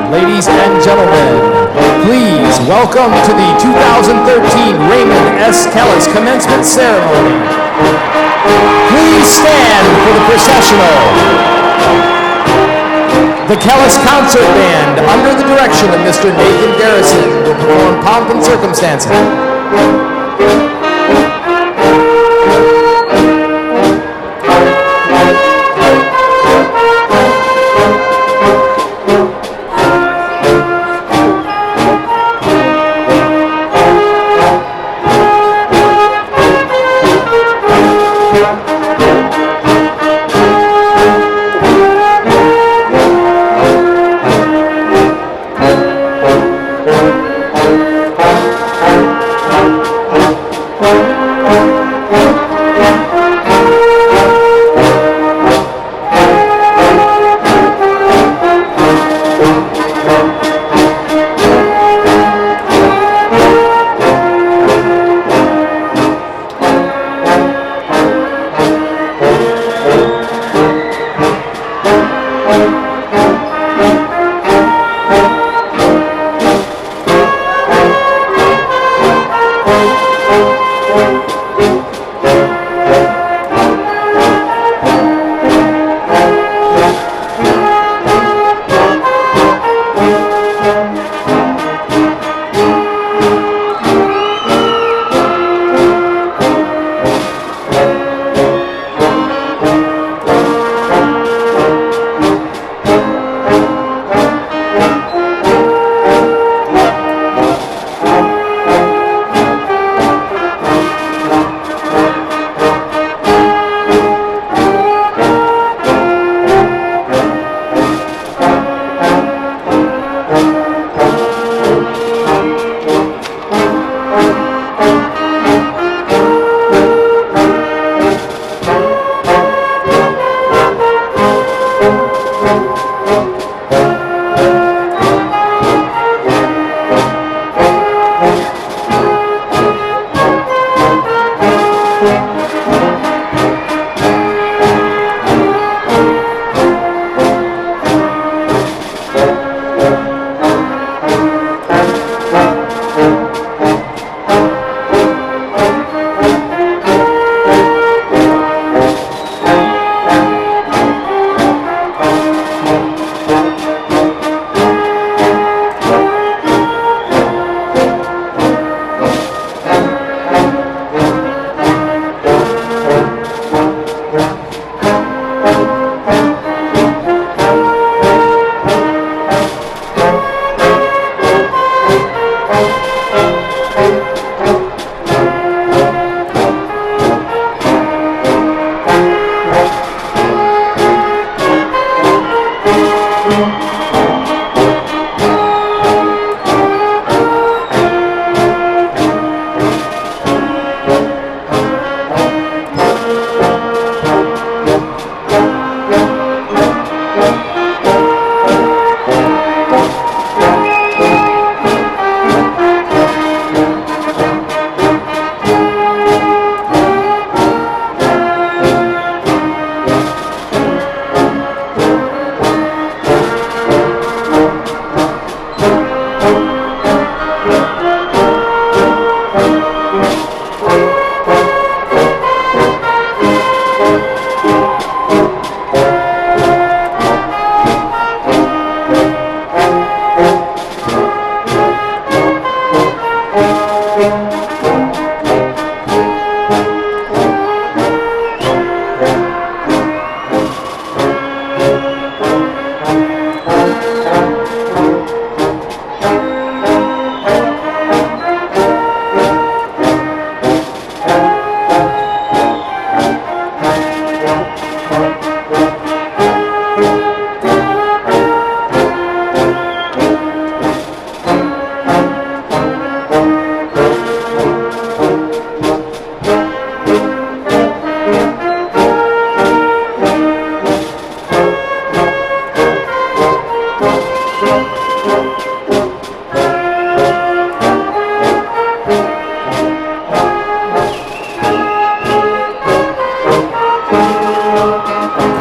Ladies and gentlemen, please welcome to the 2013 Raymond S. Kellis Commencement Ceremony. Please stand for the processional. The Kellis Concert Band, under the direction of Mr. Nathan Garrison, will perform Pomp and Circumstances.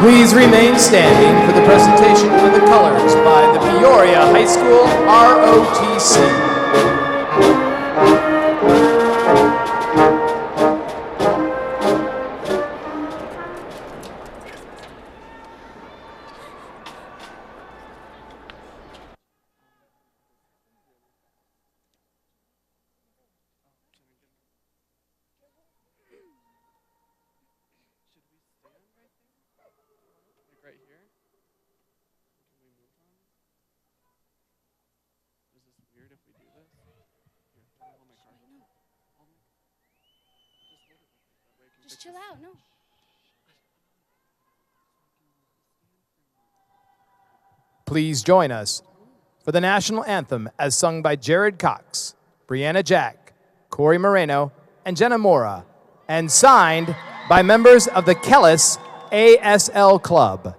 Please remain standing for the presentation of the colors by the Peoria High School, ROTC. Just chill out, no. Please join us for the national anthem as sung by Jared Cox, Brianna Jack, Corey Moreno, and Jenna Mora, and signed by members of the Kellis ASL Club.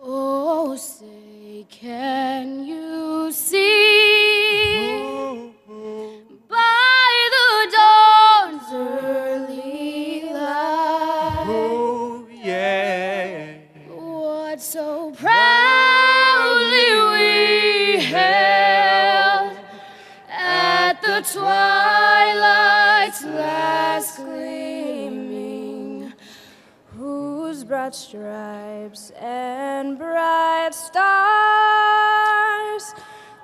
Oh, say, can you see by the dawn's early light? Oh, yeah. What so proudly we hailed at the twilight's last gleaming, whose broad stripes and bright stars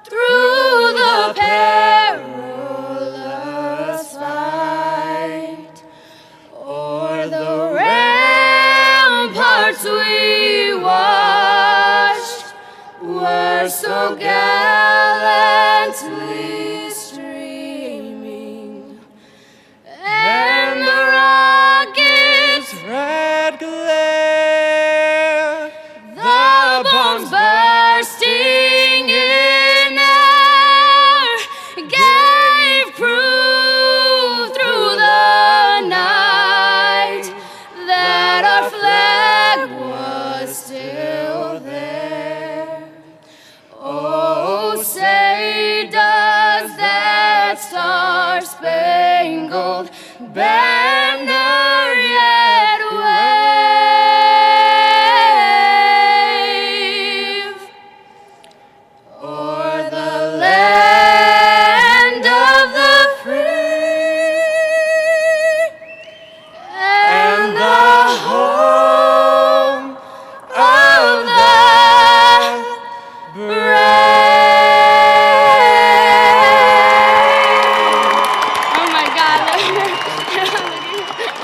through the perilous fight o'er the ramparts we watched were so gallantly streaming, and the rockets' Red glare, the bombs bursting in air gave proof through the night that our flag was still there. Oh, say does that star-spangled banner yet wave o'er the land of the free and the home of the brave. Oh my God.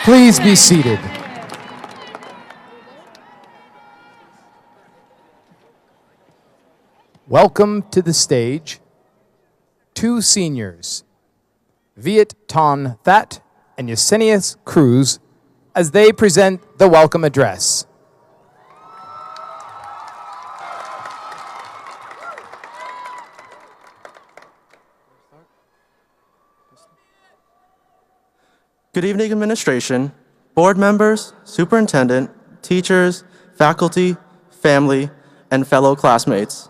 Please be seated. Welcome to the stage, two seniors, Viet Ton That and Yesenius Cruz, as they present the welcome address. Good evening, administration, board members, superintendent, teachers, faculty, family, and fellow classmates.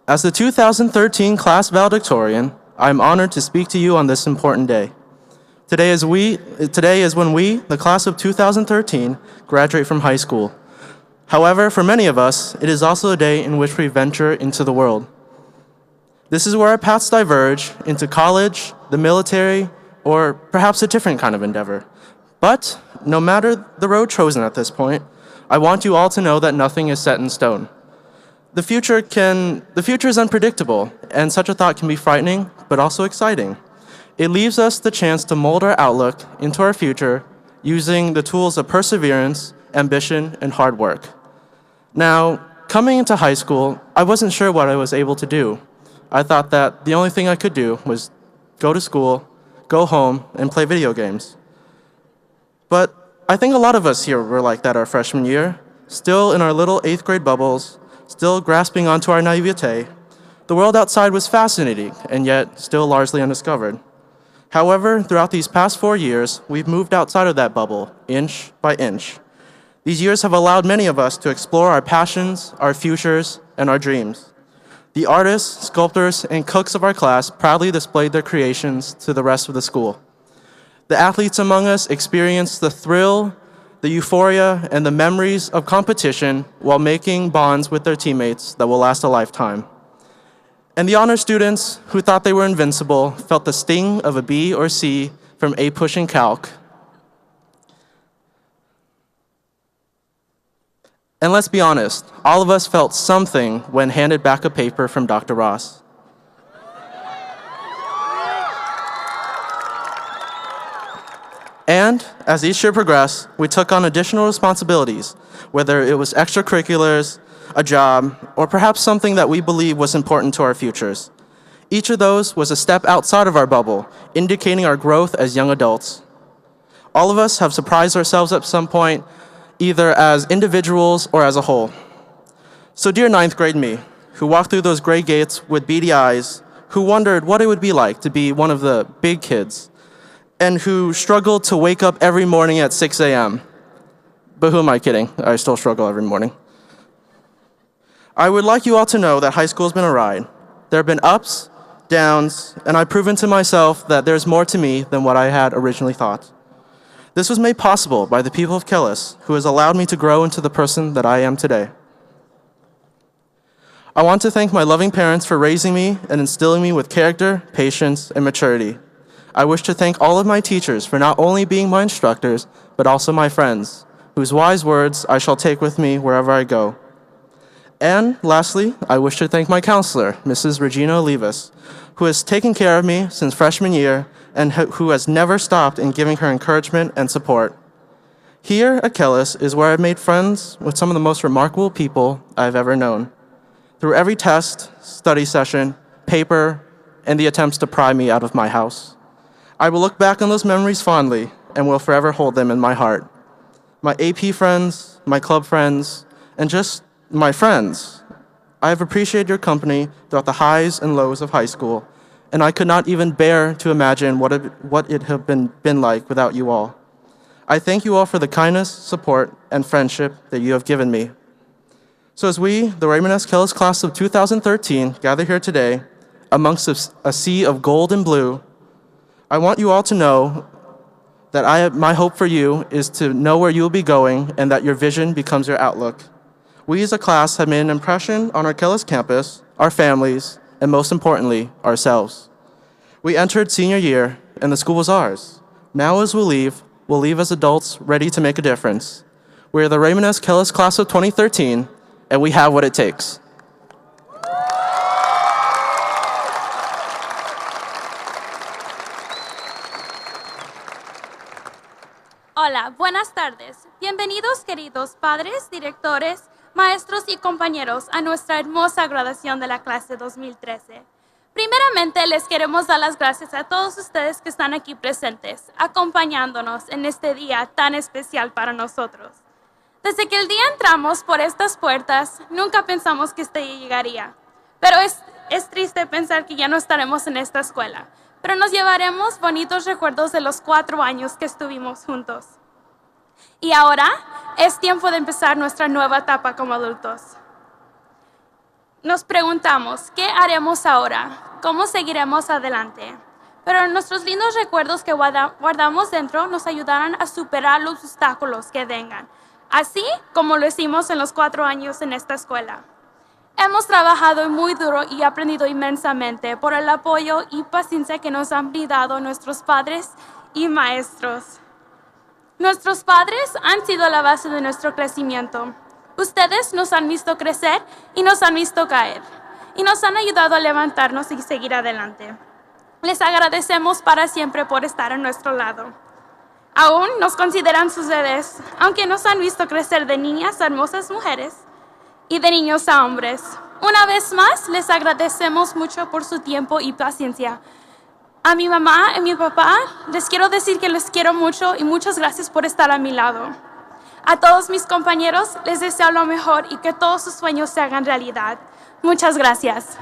As the 2013 class valedictorian, I am honored to speak to you on this important day. Today is when we, the class of 2013, graduate from high school. However, for many of us, it is also a day in which we venture into the world. This is where our paths diverge into college, the military, or perhaps a different kind of endeavor. But no matter the road chosen at this point, I want you all to know that nothing is set in stone. The future is unpredictable, and such a thought can be frightening, but also exciting. It leaves us the chance to mold our outlook into our future using the tools of perseverance, ambition, and hard work. Now, coming into high school, I wasn't sure what I was able to do. I thought that the only thing I could do was go to school, go home, and play video games. But I think a lot of us here were like that our freshman year, still in our little 8th grade bubbles, still grasping onto our naivete, The world outside was fascinating and yet still largely undiscovered. However, throughout these past 4 years, we've moved outside of that bubble, inch by inch. These years have allowed many of us to explore our passions, our futures, and our dreams. The artists, sculptors, and cooks of our class proudly displayed their creations to the rest of the school. The athletes among us experienced the thrill, the euphoria, and the memories of competition while making bonds with their teammates that will last a lifetime. And the honor students who thought they were invincible felt the sting of a B or C from A pushing calc. And let's be honest, all of us felt something when handed back a paper from Dr. Ross. And as each year progressed, we took on additional responsibilities, whether it was extracurriculars, a job, or perhaps something that we believe was important to our futures. Each of those was a step outside of our bubble, indicating our growth as young adults. All of us have surprised ourselves at some point, either as individuals or as a whole. So dear ninth grade me, who walked through those gray gates with beady eyes, who wondered what it would be like to be one of the big kids, and who struggled to wake up every morning at 6 a.m. But who am I kidding? I still struggle every morning. I would like you all to know that high school has been a ride. There have been ups, downs, and I've proven to myself that there's more to me than what I had originally thought. This was made possible by the people of Kellis, who has allowed me to grow into the person that I am today. I want to thank my loving parents for raising me and instilling me with character, patience, and maturity. I wish to thank all of my teachers for not only being my instructors, but also my friends, whose wise words I shall take with me wherever I go. And lastly, I wish to thank my counselor, Mrs. Regina Olivas, who has taken care of me since freshman year and who has never stopped in giving her encouragement and support. Here at Kellis is where I've made friends with some of the most remarkable people I've ever known. Through every test, study session, paper, and the attempts to pry me out of my house. I will look back on those memories fondly and will forever hold them in my heart. My AP friends, my club friends, and just my friends. I have appreciated your company throughout the highs and lows of high school, and I could not even bear to imagine what it have been like without you all. I thank you all for the kindness, support, and friendship that you have given me. So as we, the Raymond S. Kellis class of 2013, gather here today, amongst a sea of gold and blue, I want you all to know that my hope for you is to know where you will be going and that your vision becomes your outlook. We as a class have made an impression on our Kellis campus, our families, and most importantly, ourselves. We entered senior year, and the school was ours. Now as we'll leave as adults ready to make a difference. We are the Raymond S. Kellis class of 2013, and we have what it takes. Hola, buenas tardes. Bienvenidos, queridos padres, directores, maestros y compañeros, a nuestra hermosa graduación de la clase 2013. Primeramente, les queremos dar las gracias a todos ustedes que están aquí presentes, acompañándonos en este día tan especial para nosotros. Desde que el día entramos por estas puertas, nunca pensamos que este día llegaría. Pero es triste pensar que ya no estaremos en esta escuela, pero nos llevaremos bonitos recuerdos de los 4 años que estuvimos juntos. Y ahora es tiempo de empezar nuestra nueva etapa como adultos. Nos preguntamos, ¿qué haremos ahora? ¿Cómo seguiremos adelante? Pero nuestros lindos recuerdos que guardamos dentro nos ayudarán a superar los obstáculos que vengan, así como lo hicimos en los 4 años en esta escuela. Hemos trabajado muy duro y aprendido inmensamente por el apoyo y paciencia que nos han brindado nuestros padres y maestros. Nuestros padres han sido la base de nuestro crecimiento. Ustedes nos han visto crecer y nos han visto caer, y nos han ayudado a levantarnos y seguir adelante. Les agradecemos para siempre por estar a nuestro lado. Aún nos consideran sus bebés, aunque nos han visto crecer de niñas a hermosas mujeres y de niños a hombres. Una vez más, les agradecemos mucho por su tiempo y paciencia. A mi mamá y mi papá, les quiero decir que les quiero mucho y muchas gracias por estar a mi lado. A todos mis compañeros, les deseo lo mejor y que todos sus sueños se hagan realidad. Muchas gracias.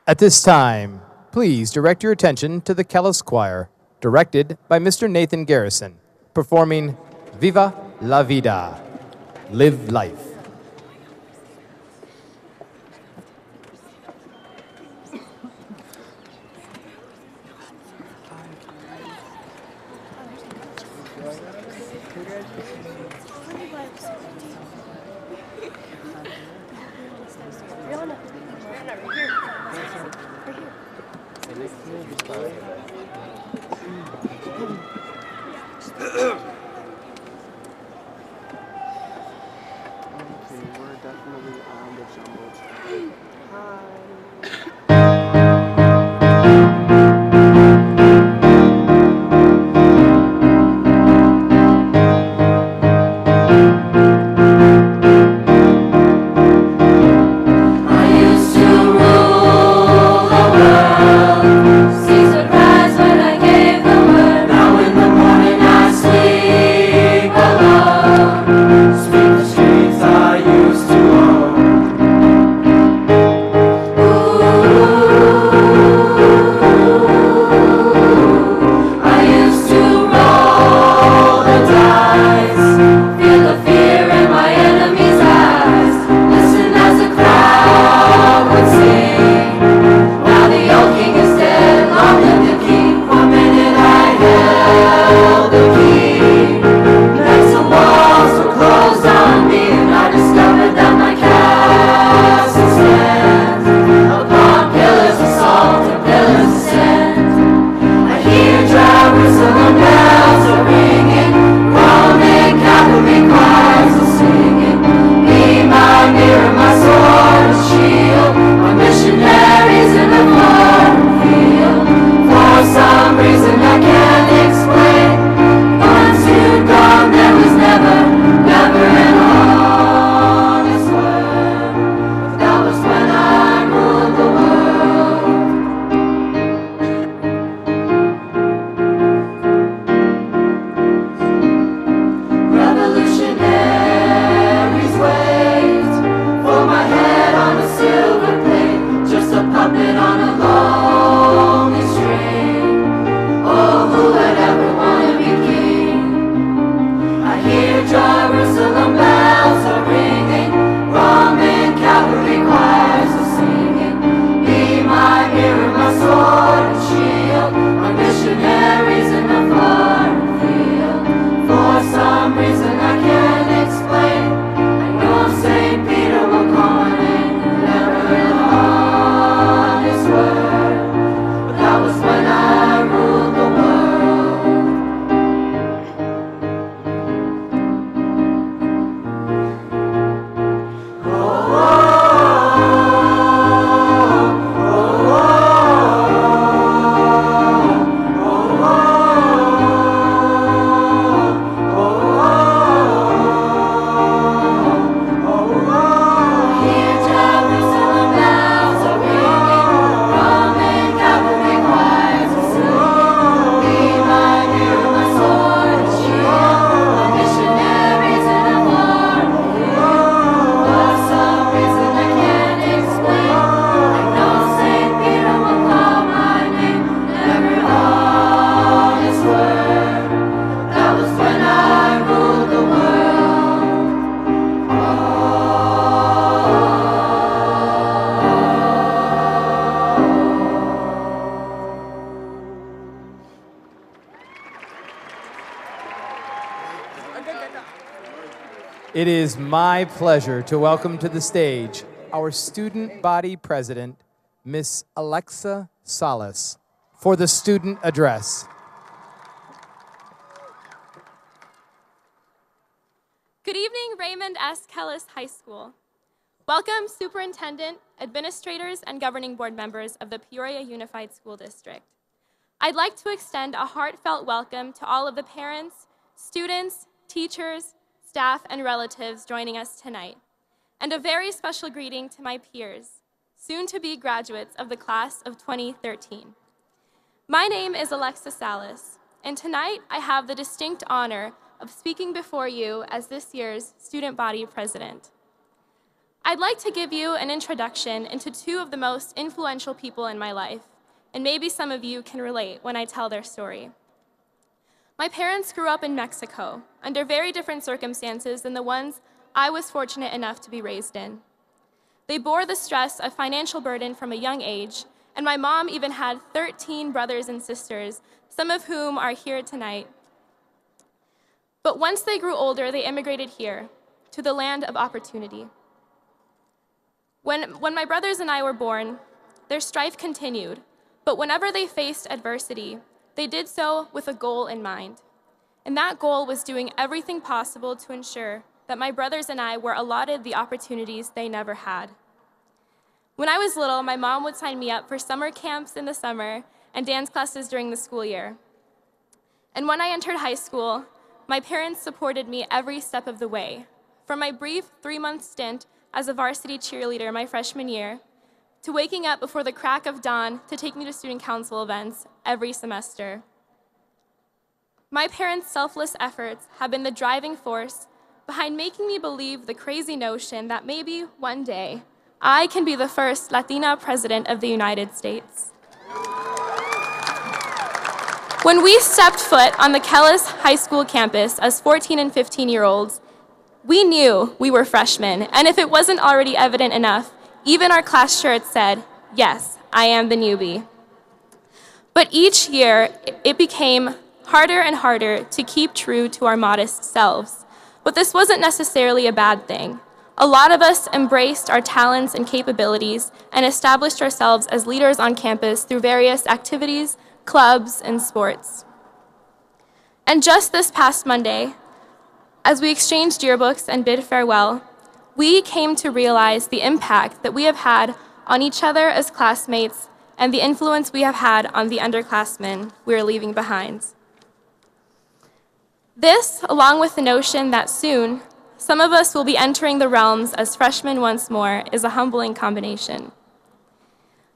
At this time, please direct your attention to the Kellis Choir, directed by Mr. Nathan Garrison, performing Viva la Vida, Live Life. It is my pleasure to welcome to the stage our student body president, Miss Alexa Salas, for the student address. Good evening, Raymond S. Kellis High School. Welcome, superintendent, administrators, and governing board members of the Peoria Unified School District. I'd like to extend a heartfelt welcome to all of the parents, students, teachers, staff, and relatives joining us tonight, and a very special greeting to my peers, soon-to-be graduates of the class of 2013. My name is Alexa Salas, and tonight I have the distinct honor of speaking before you as this year's student body president. I'd like to give you an introduction into two of the most influential people in my life, and maybe some of you can relate when I tell their story. My parents grew up in Mexico under very different circumstances than the ones I was fortunate enough to be raised in. They bore the stress of financial burden from a young age, and my mom even had 13 brothers and sisters, some of whom are here tonight. But once they grew older, they immigrated here, to the land of opportunity. When my brothers and I were born, their strife continued, but whenever they faced adversity, they did so with a goal in mind. And that goal was doing everything possible to ensure that my brothers and I were allotted the opportunities they never had. When I was little, my mom would sign me up for summer camps in the summer and dance classes during the school year. And when I entered high school, my parents supported me every step of the way, from my brief 3-month stint as a varsity cheerleader my freshman year, to waking up before the crack of dawn to take me to student council events every semester. My parents' selfless efforts have been the driving force behind making me believe the crazy notion that maybe one day I can be the first Latina president of the United States. When we stepped foot on the Kellis High School campus as 14 and 15-year-olds, we knew we were freshmen, and if it wasn't already evident enough, even our class shirts said, "Yes, I am the newbie." But each year, it became harder and harder to keep true to our modest selves. But this wasn't necessarily a bad thing. A lot of us embraced our talents and capabilities and established ourselves as leaders on campus through various activities, clubs, and sports. And just this past Monday, as we exchanged yearbooks and bid farewell, we came to realize the impact that we have had on each other as classmates and the influence we have had on the underclassmen we are leaving behind. This, along with the notion that soon, some of us will be entering the realms as freshmen once more, is a humbling combination.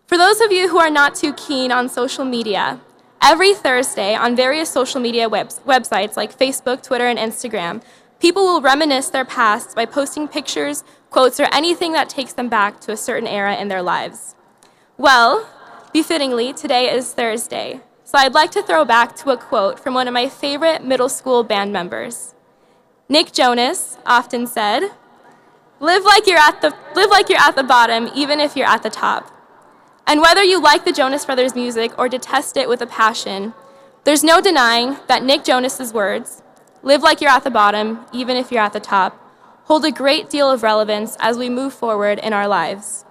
For those of you who are not too keen on social media, every Thursday on various social media websites like Facebook, Twitter, and Instagram, people will reminisce their past by posting pictures, quotes, or anything that takes them back to a certain era in their lives. Well, befittingly, today is Thursday, so I'd like to throw back to a quote from one of my favorite middle school band members. Nick Jonas often said, live like you're at the bottom, even if you're at the top. And whether you like the Jonas Brothers' music or detest it with a passion, there's no denying that Nick Jonas's words, live like you're at the bottom, even if you're at the top, hold a great deal of relevance as we move forward in our lives.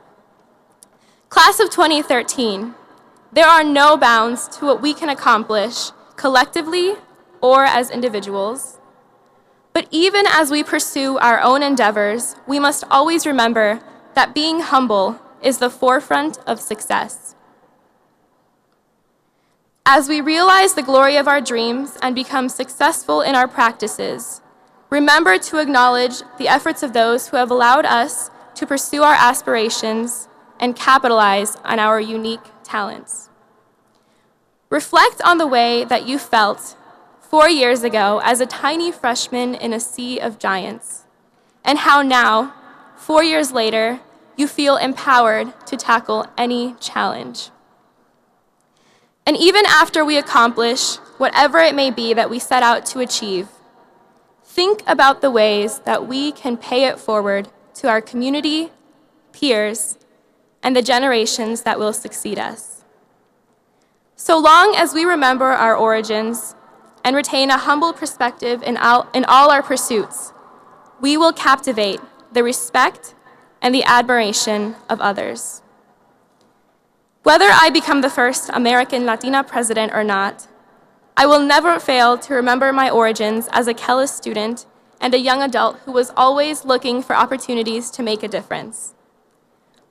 Class of 2013, there are no bounds to what we can accomplish collectively or as individuals. But even as we pursue our own endeavors, we must always remember that being humble is the forefront of success. As we realize the glory of our dreams and become successful in our practices, remember to acknowledge the efforts of those who have allowed us to pursue our aspirations and capitalize on our unique talents. Reflect on the way that you felt 4 years ago as a tiny freshman in a sea of giants, and how now, 4 years later, you feel empowered to tackle any challenge. And even after we accomplish whatever it may be that we set out to achieve, think about the ways that we can pay it forward to our community, peers, and the generations that will succeed us. So long as we remember our origins and retain a humble perspective in all our pursuits, we will captivate the respect and the admiration of others. Whether I become the first American Latina president or not, I will never fail to remember my origins as a Kellis student and a young adult who was always looking for opportunities to make a difference.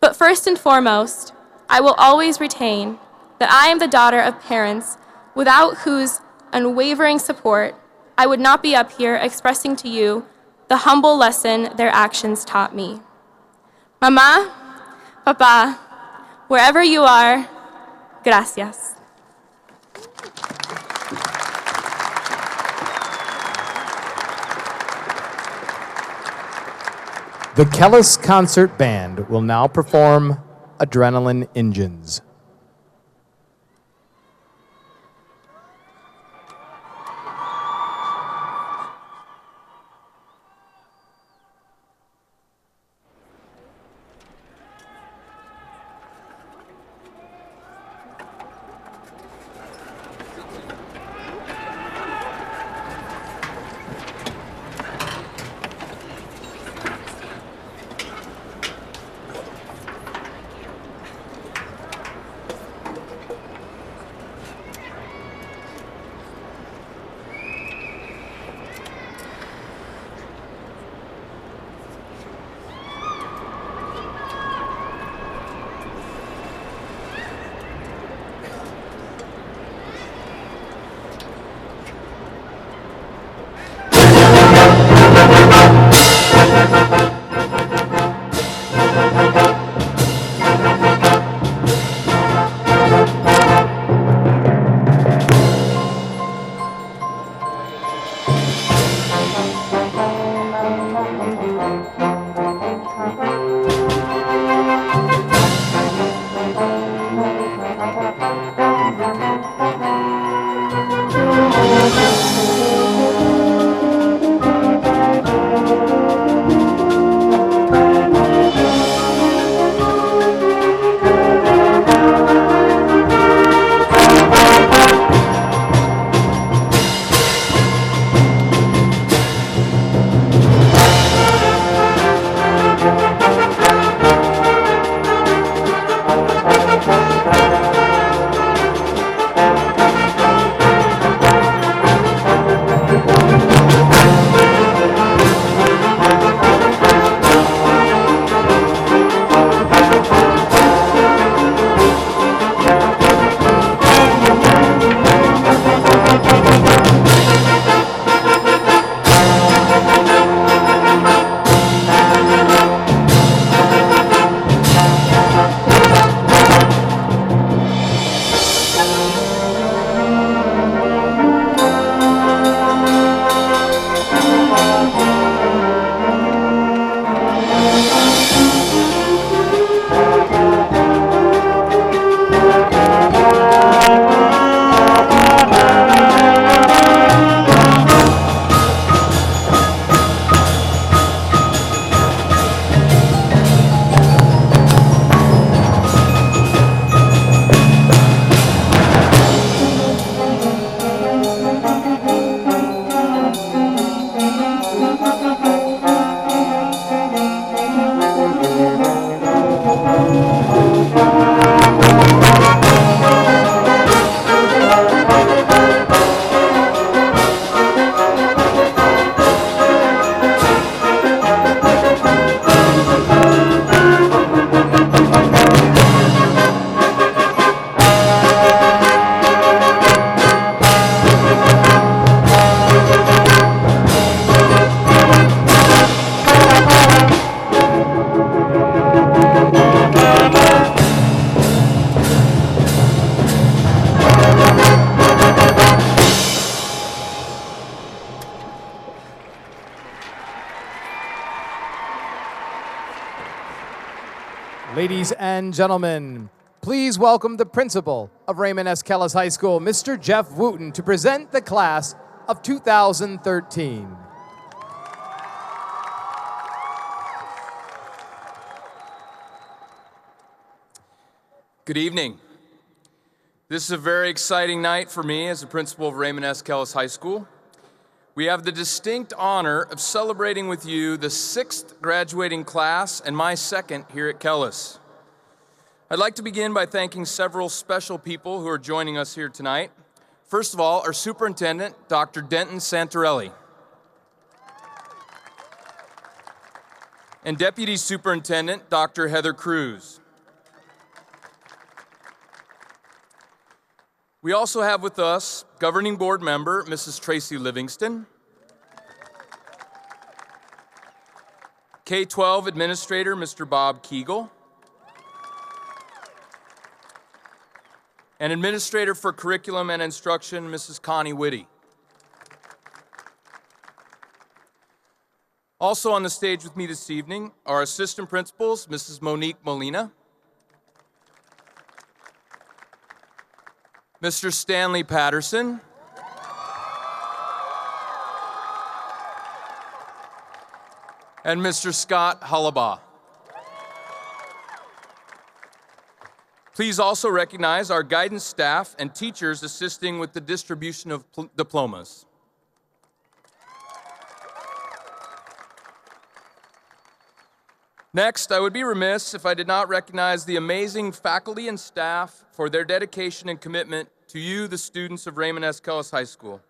But first and foremost, I will always retain that I am the daughter of parents without whose unwavering support, I would not be up here expressing to you the humble lesson their actions taught me. Mama, Papa, wherever you are, gracias. The Kellis Concert Band will now perform Adrenaline Engines. Ladies and gentlemen, please welcome the principal of Raymond S. Kellis High School, Mr. Jeff Wooten, to present the class of 2013. Good evening. This is a very exciting night for me as the principal of Raymond S. Kellis High School. We have the distinct honor of celebrating with you the 6th graduating class and my 2nd here at Kellis. I'd like to begin by thanking several special people who are joining us here tonight. First of all, our superintendent, Dr. Denton Santarelli, and Deputy Superintendent, Dr. Heather Cruz. We also have with us Governing Board Member, Mrs. Tracy Livingston, K-12 Administrator, Mr. Bob Kegel, and Administrator for Curriculum and Instruction, Mrs. Connie Whitty. Also on the stage with me this evening are assistant principals, Mrs. Monique Molina, Mr. Stanley Patterson, and Mr. Scott Hullabaugh. Please also recognize our guidance staff and teachers assisting with the distribution of diplomas. Next, I would be remiss if I did not recognize the amazing faculty and staff for their dedication and commitment to you, the students of Raymond S. Kellis High School.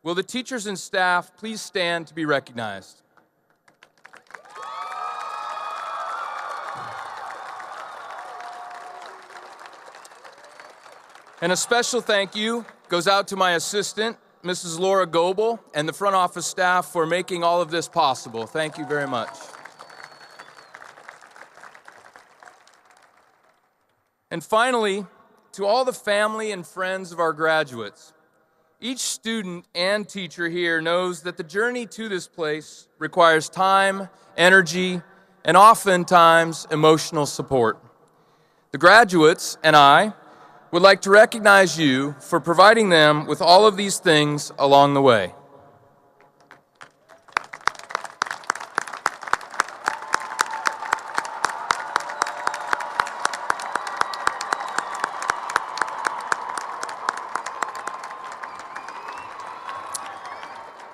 Will the teachers and staff please stand to be recognized? And a special thank you goes out to my assistant, Mrs. Laura Goebel, and the front office staff for making all of this possible. Thank you very much. And finally, to all the family and friends of our graduates, each student and teacher here knows that the journey to this place requires time, energy, and oftentimes emotional support. The graduates and I would like to recognize you for providing them with all of these things along the way.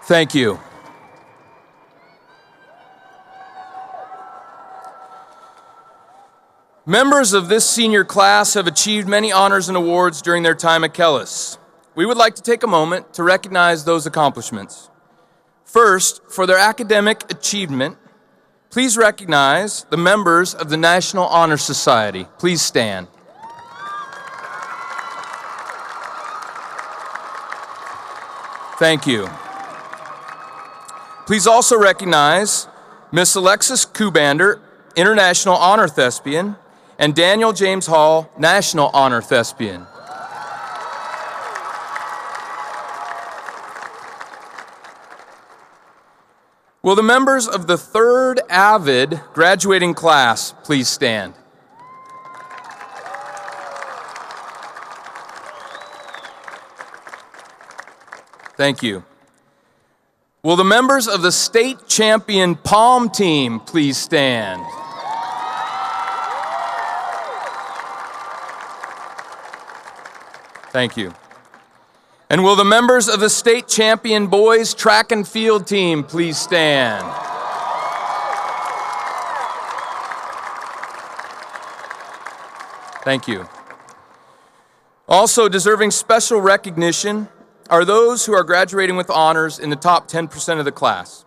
Thank you. Members of this senior class have achieved many honors and awards during their time at Kellis. We would like to take a moment to recognize those accomplishments. First, for their academic achievement, please recognize the members of the National Honor Society. Please stand. Thank you. Please also recognize Miss Alexis Kubander, International Honor Thespian, and Daniel James Hall, National Honor Thespian. Will the members of the 3rd AVID graduating class please stand? Thank you. Will the members of the state champion Palm team please stand? Thank you. And will the members of the state champion boys track and field team please stand? Thank you. Also deserving special recognition are those who are graduating with honors in the top 10% of the class.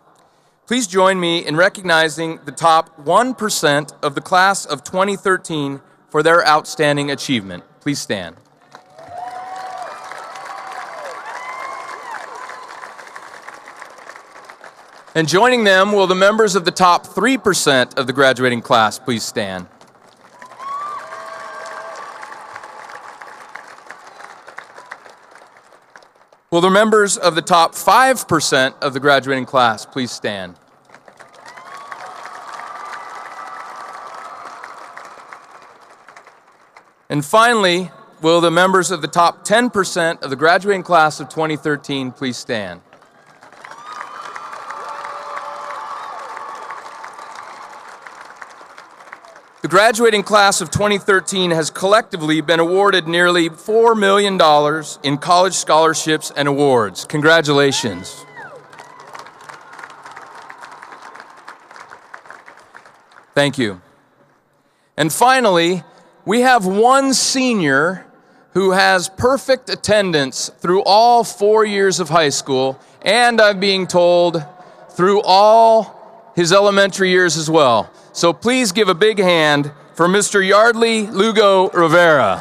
Please join me in recognizing the top 1% of the class of 2013 for their outstanding achievement. Please stand. And joining them will the members of the top 3% of the graduating class please stand. Will the members of the top 5% of the graduating class please stand? And finally, will the members of the top 10% of the graduating class of 2013 please stand? The graduating class of 2013 has collectively been awarded nearly $4 million in college scholarships and awards. Congratulations. Thank you. And finally, we have one senior who has perfect attendance through all 4 years of high school, and I'm being told through all his elementary years as well. So please give a big hand for Mr. Yardley Lugo Rivera.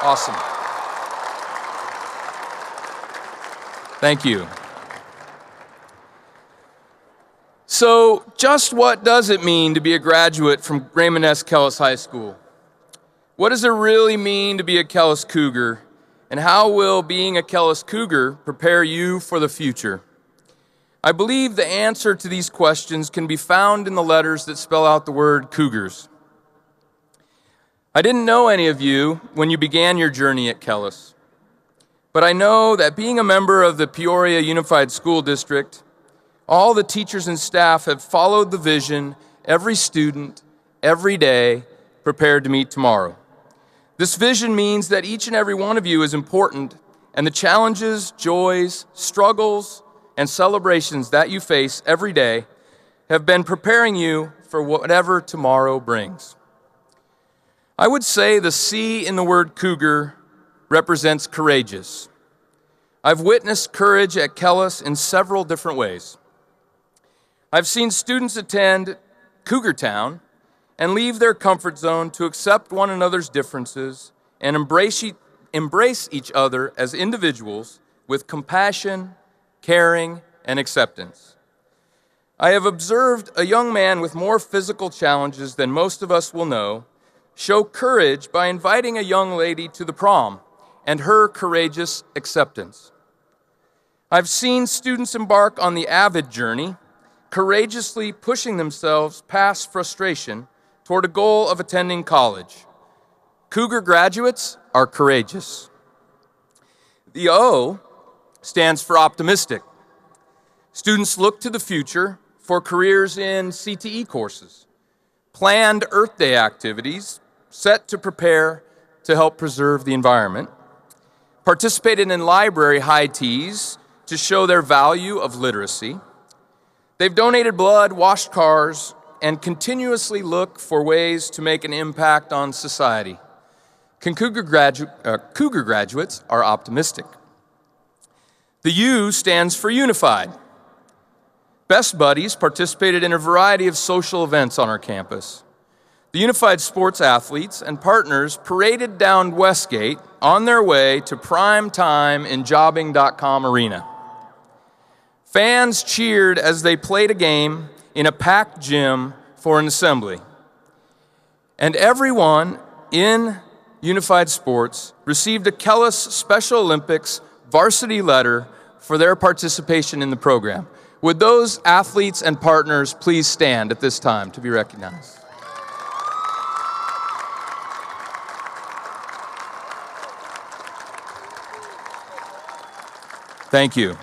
Awesome. Thank you. So just what does it mean to be a graduate from Raymond S. Kellis High School? What does it really mean to be a Kellis Cougar? And how will being a Kellis Cougar prepare you for the future? I believe the answer to these questions can be found in the letters that spell out the word Cougars. I didn't know any of you when you began your journey at Kellis, but I know that being a member of the Peoria Unified School District, all the teachers and staff have followed the vision every student, every day, prepared to meet tomorrow. This vision means that each and every one of you is important, and the challenges, joys, struggles, and celebrations that you face every day have been preparing you for whatever tomorrow brings. I would say the C in the word Cougar represents courageous. I've witnessed courage at Kellis in several different ways. I've seen students attend Cougar Town and leave their comfort zone to accept one another's differences and embrace each other as individuals with compassion, caring, and acceptance. I have observed a young man with more physical challenges than most of us will know show courage by inviting a young lady to the prom and her courageous acceptance. I've seen students embark on the AVID journey, courageously pushing themselves past frustration toward a goal of attending college. Cougar graduates are courageous. The O stands for optimistic. Students look to the future for careers in CTE courses, planned Earth Day activities set to prepare to help preserve the environment, participated in library high teas to show their value of literacy. They've donated blood, washed cars, and continuously look for ways to make an impact on society. Cougar graduates are optimistic. The U stands for unified. Best Buddies participated in a variety of social events on our campus. The unified sports athletes and partners paraded down Westgate on their way to prime time in jobbing.com arena. Fans cheered as they played a game in a packed gym for an assembly. And everyone in Unified Sports received a Kellis Special Olympics varsity letter for their participation in the program. Would those athletes and partners please stand at this time to be recognized? Thank you.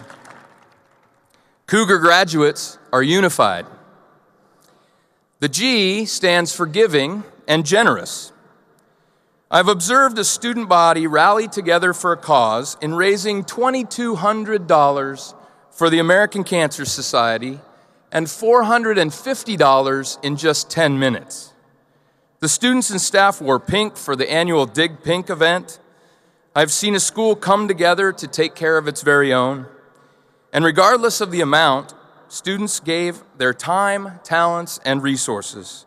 Cougar graduates are unified. The G stands for giving and generous. I've observed a student body rally together for a cause in raising $2,200 for the American Cancer Society and $450 in just 10 minutes. The students and staff wore pink for the annual Dig Pink event. I've seen a school come together to take care of its very own. And regardless of the amount, students gave their time, talents, and resources.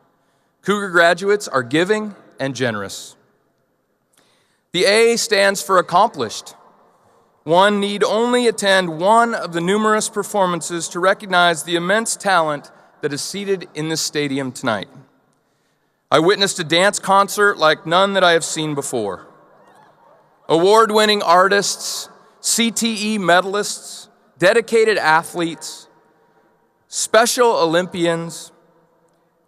Cougar graduates are giving and generous. The A stands for accomplished. One need only attend one of the numerous performances to recognize the immense talent that is seated in this stadium tonight. I witnessed a dance concert like none that I have seen before. Award-winning artists, CTE medalists, dedicated athletes, Special Olympians,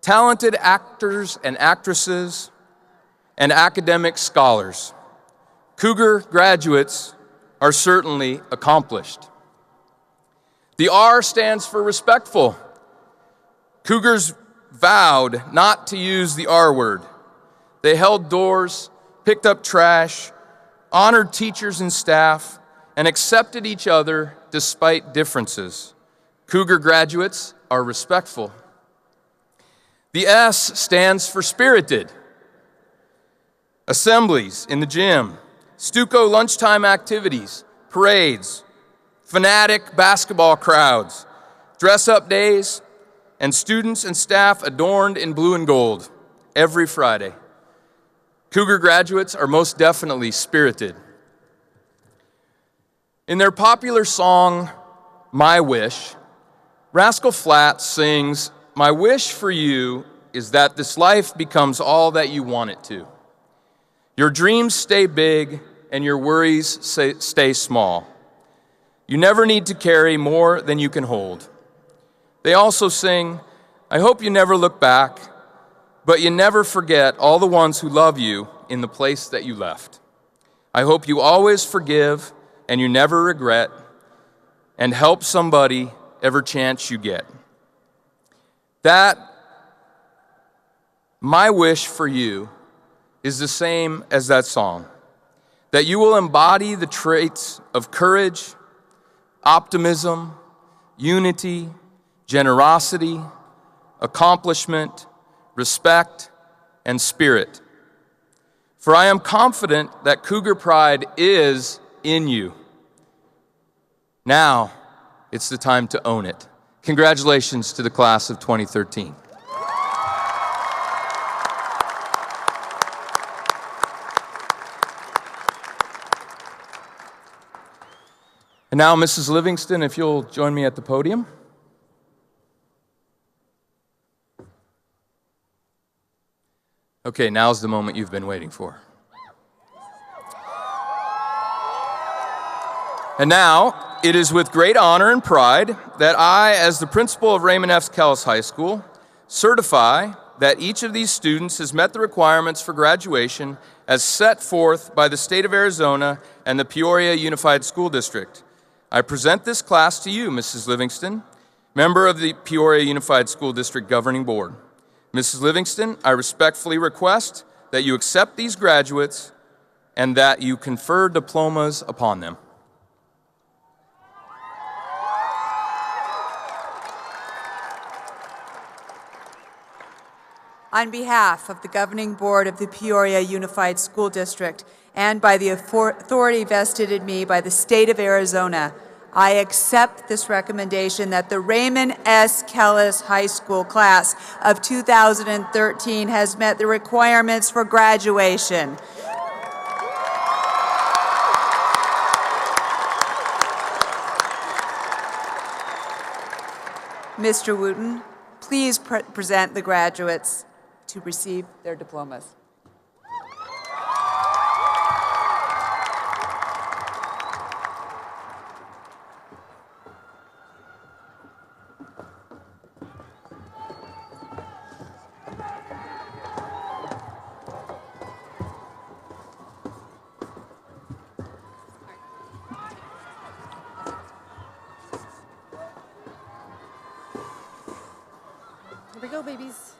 talented actors and actresses, and academic scholars. Cougar graduates are certainly accomplished. The R stands for respectful. Cougars vowed not to use the R word. They held doors, picked up trash, honored teachers and staff, and accepted each other despite differences. Cougar graduates are respectful. The S stands for spirited. Assemblies in the gym, Stuco lunchtime activities, parades, fanatic basketball crowds, dress-up days, and students and staff adorned in blue and gold every Friday. Cougar graduates are most definitely spirited. In their popular song, My Wish, Rascal Flatts sings, "My wish for you is that this life becomes all that you want it to. Your dreams stay big and your worries stay small. You never need to carry more than you can hold. They also sing, I hope you never look back, but you never forget all the ones who love you in the place that you left. I hope you always forgive and you never regret, and help somebody every chance you get. My wish for you is the same as that song, that you will embody the traits of courage, optimism, unity, generosity, accomplishment, respect, and spirit. For I am confident that Cougar pride is in you. Now, it's the time to own it. Congratulations to the class of 2013. And now, Mrs. Livingston, if you'll join me at the podium. Okay, now's the moment you've been waiting for. And now, it is with great honor and pride that I, as the principal of Raymond F. Kellis High School, certify that each of these students has met the requirements for graduation as set forth by the state of Arizona and the Peoria Unified School District. I present this class to you, Mrs. Livingston, member of the Peoria Unified School District Governing Board. Mrs. Livingston, I respectfully request that you accept these graduates and that you confer diplomas upon them. On behalf of the Governing Board of the Peoria Unified School District and by the authority vested in me by the state of Arizona, I accept this recommendation that the Raymond S. Kellis High School class of 2013 has met the requirements for graduation. Mr. Wooten, please present the graduates to receive their diplomas. Here we go, babies.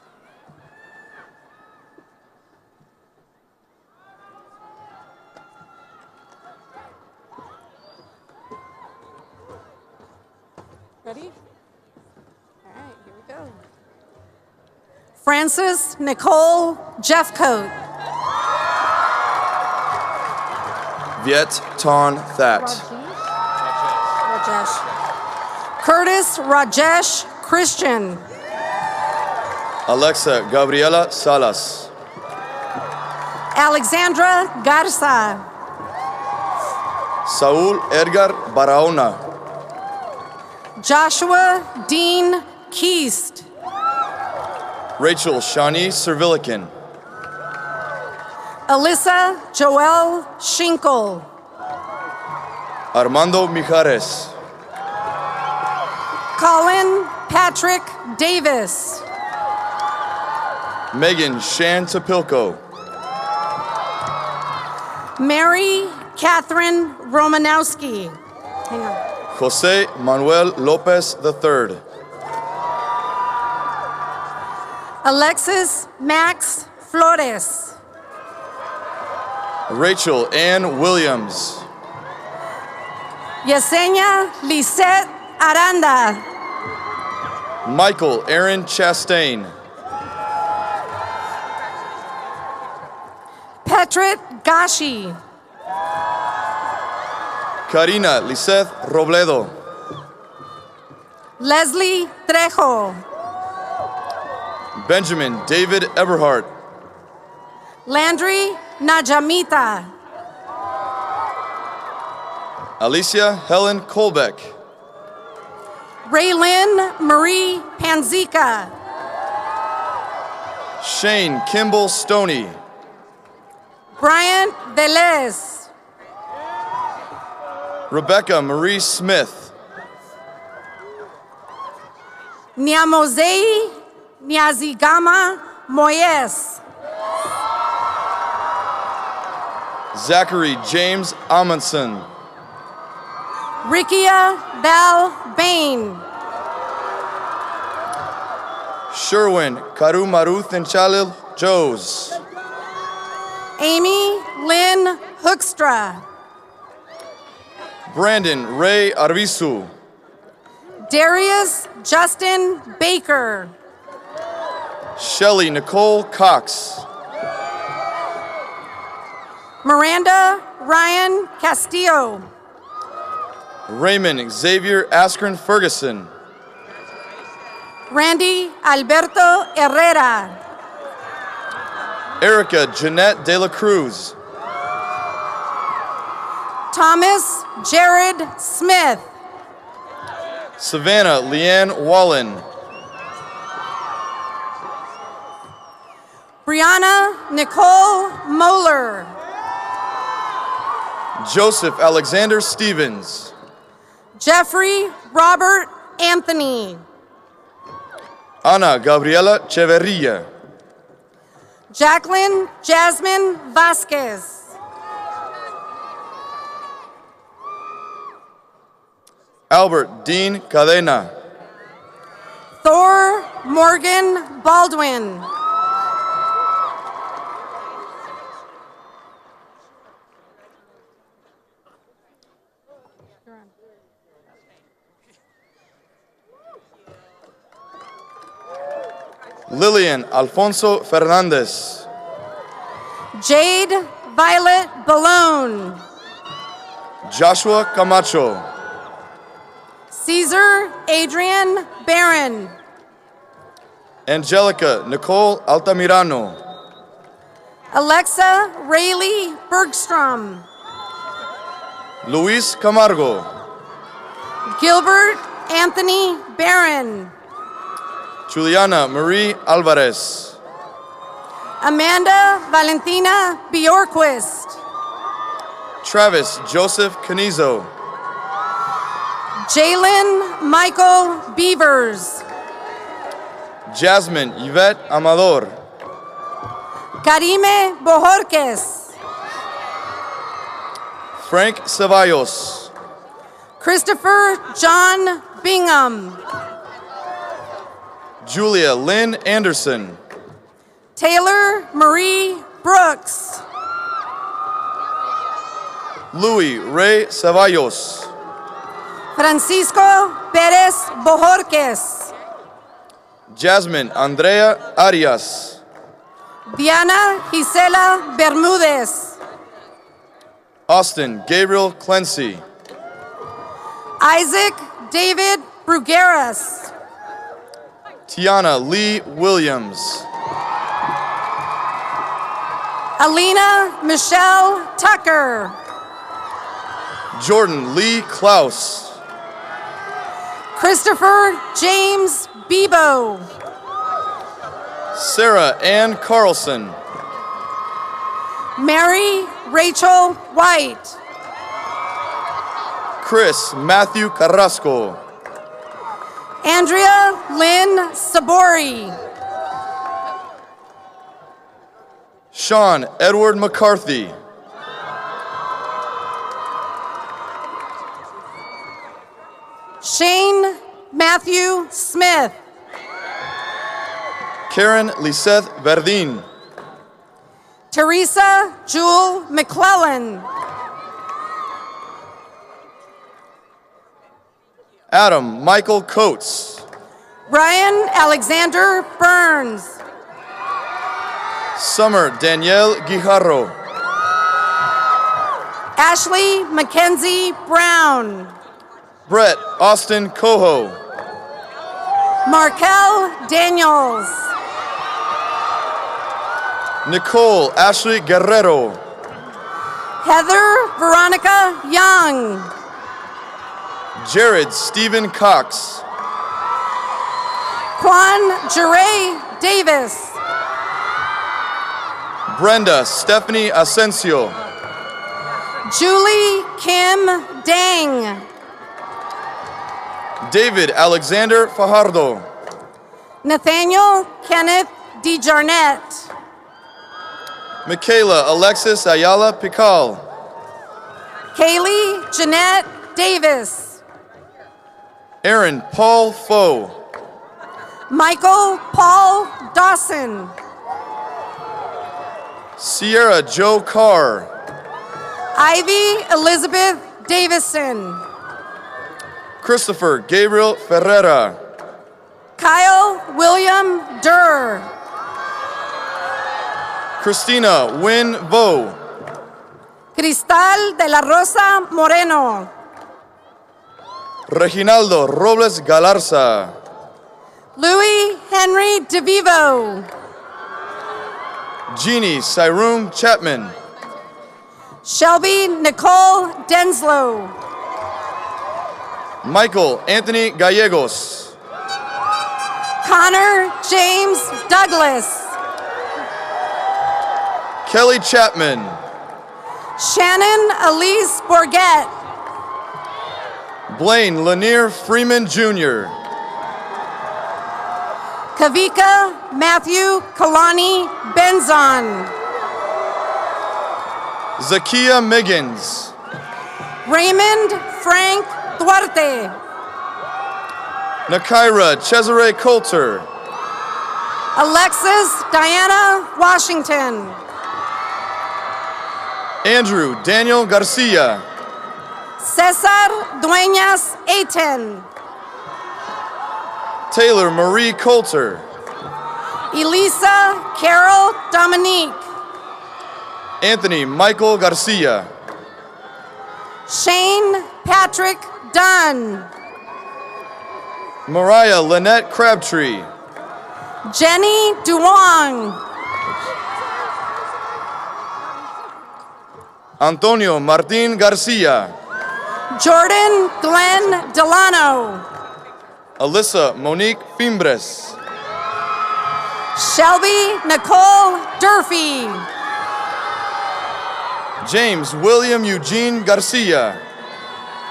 Ready? All right, here we go. Frances Nicole Jeffcoat. Viet Ton That. Rajesh. Curtis Rajesh Christian. Alexa Gabriela Salas. Alexandra Garza. Saúl Edgar Barahona. Joshua Dean Keast. Rachel Shawnee Servilican. Alyssa Joelle Schinkel. Armando Mijares. Colin Patrick Davis. Megan Shan Topilco. Mary Catherine Romanowski. Hang on. Jose Manuel Lopez III. Alexis Max Flores. Rachel Ann Williams. Yesenia Lisette Aranda. Michael Aaron Chastain. Petrit Gashi. Karina Liseth Robledo. Leslie Trejo. Benjamin David Eberhardt. Landry Najamita. Alicia Helen Colbeck. Raylyn Marie Panzica. Shane Kimball Stoney. Brian Velez. Rebecca Marie Smith. Nyamozei Nyazigama Moyes. Zachary James Amundsen. Rikia Val Bain. Sherwin Karumaruthinchalil Joes. Amy Lynn Hookstra. Brandon Ray Arvisu. Darius Justin Baker. Shelly Nicole Cox. Miranda Ryan Castillo. Raymond Xavier Askren Ferguson. Randy Alberto Herrera. Erica Jeanette De La Cruz. Thomas Jared Smith. Savannah Leanne Wallen. Brianna Nicole Moeller. Joseph Alexander Stevens. Jeffrey Robert Anthony. Ana Gabriela Cheverria. Jacqueline Jasmine Vasquez. Albert Dean Cadena. Thor Morgan Baldwin. Lillian Alfonso Fernandez. Jade Violet Balone. Joshua Camacho. Caesar Adrian Barron. Angelica Nicole Altamirano. Alexa Rayleigh Bergstrom. Luis Camargo. Gilbert Anthony Barron. Juliana Marie Alvarez. Amanda Valentina Bjorquist. Travis Joseph Canizo. Jalen Michael Beavers. Jasmine Yvette Amador. Karime Bojorquez. Frank Ceballos. Christopher John Bingham. Julia Lynn Anderson. Taylor Marie Brooks. Louis Ray Ceballos. Francisco Perez Bojorquez. Jasmine Andrea Arias. Diana Gisela Bermudez. Austin Gabriel Clancy. Isaac David Brugueras. Tiana Lee Williams. Alina Michelle Tucker. Jordan Lee Klaus. Christopher James Bebo. Sarah Ann Carlson. Mary Rachel White. Chris Matthew Carrasco. Andrea Lynn Sabori. Sean Edward McCarthy. Shane Matthew Smith. Karen Liseth Verdin. Teresa Jewel McClellan. Adam Michael Coates. Ryan Alexander Burns. Summer Danielle Guijarro. Ashley Mackenzie Brown. Brett Austin Coho. Markel Daniels. Nicole Ashley Guerrero. Heather Veronica Young. Jared Stephen Cox. Quan Jure Davis. Brenda Stephanie Asensio. Julie Kim Dang. David Alexander Fajardo. Nathaniel Kenneth DeJarnett. Michaela Alexis Ayala Pical. Kaylee Jeanette Davis. Aaron Paul Foe. Michael Paul Dawson. Sierra Joe Carr. Ivy Elizabeth Davison. Christopher Gabriel Ferreira. Kyle William Durr. Christina Wynn Vo. Cristal de la Rosa Moreno. Reginaldo Robles Galarza. Louis Henry DeVivo. Jeannie Cyroom Chapman. Shelby Nicole Denslow. Michael Anthony Gallegos. Connor James Douglas. Kelly Chapman. Shannon Elise Bourget. Blaine Lanier Freeman Jr. Kavika Matthew Kalani Benzon. Zakia Miggins. Raymond Frank Duarte. Nakaira Cesare Coulter. Alexis Diana Washington. Andrew Daniel Garcia. Cesar Dueñas Aten. Taylor Marie Coulter. Elisa Carol Dominique. Anthony Michael Garcia. Shane Patrick Dunn. Mariah Lynette Crabtree. Jenny Duong. Antonio Martin Garcia. Jordan Glenn Delano. Alyssa Monique Fimbres. Shelby Nicole Durfee. James William Eugene Garcia.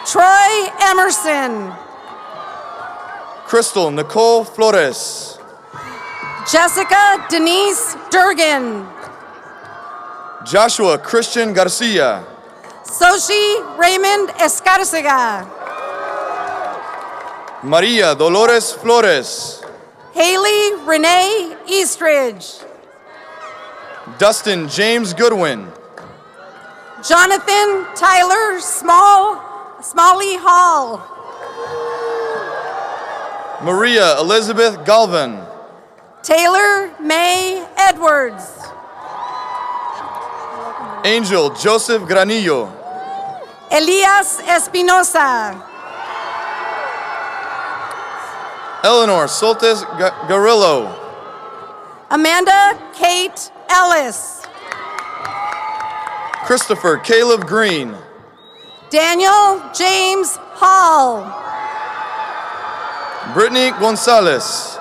Troy Emerson. Crystal Nicole Flores. Jessica Denise Durgan. Joshua Christian Garcia. Soshi Raymond Escarcega. Maria Dolores Flores. Haley Renee Eastridge. Dustin James Goodwin. Jonathan Tyler Smalley Hall. Maria Elizabeth Galvin. Taylor May Edwards. Angel Joseph Granillo. Elias Espinosa. Eleanor Soltes Garillo. Amanda Kate Ellis. Christopher Caleb Green. Daniel James Hall. Brittany Gonzalez.